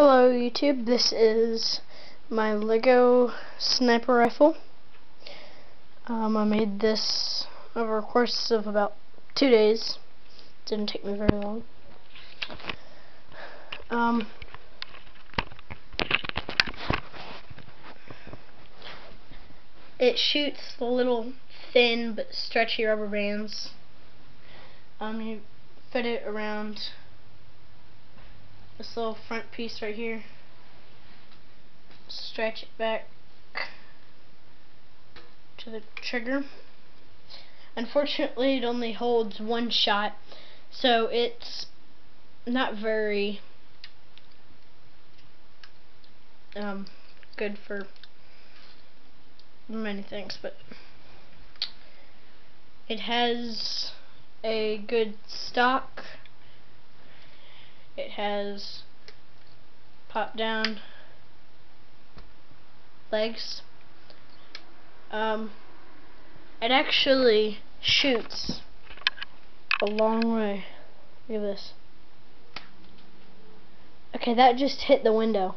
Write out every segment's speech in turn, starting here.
Hello YouTube, this is my Lego sniper rifle. I made this over a course of about 2 days. Didn't take me very long. It shoots the little thin but stretchy rubber bands. You fit it around this little front piece right here. Stretch it back to the trigger. Unfortunately, it only holds one shot, so it's not very good for many things, but it has a good stock. It has pop down legs. It actually shoots a long way. Look at this. Okay, that just hit the window.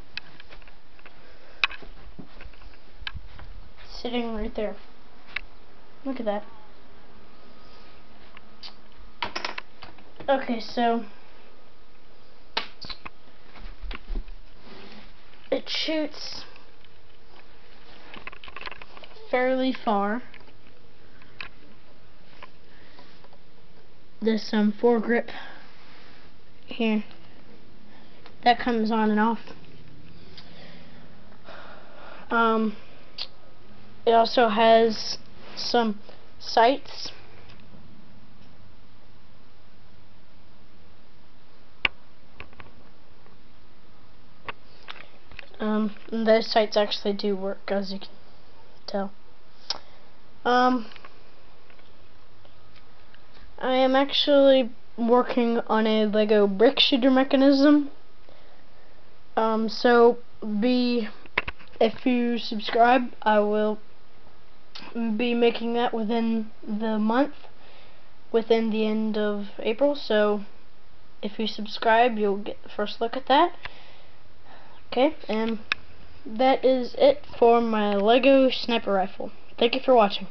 Sitting right there. Look at that. Okay, so it shoots fairly far. This foregrip here that comes on and off. It also has some sights. And those sights actually do work, as you can tell. I am actually working on a Lego brick shooter mechanism. So if you subscribe, I will be making that within the month, within the end of April. So if you subscribe, you'll get the first look at that. Okay, and that is it for my Lego sniper rifle. Thank you for watching.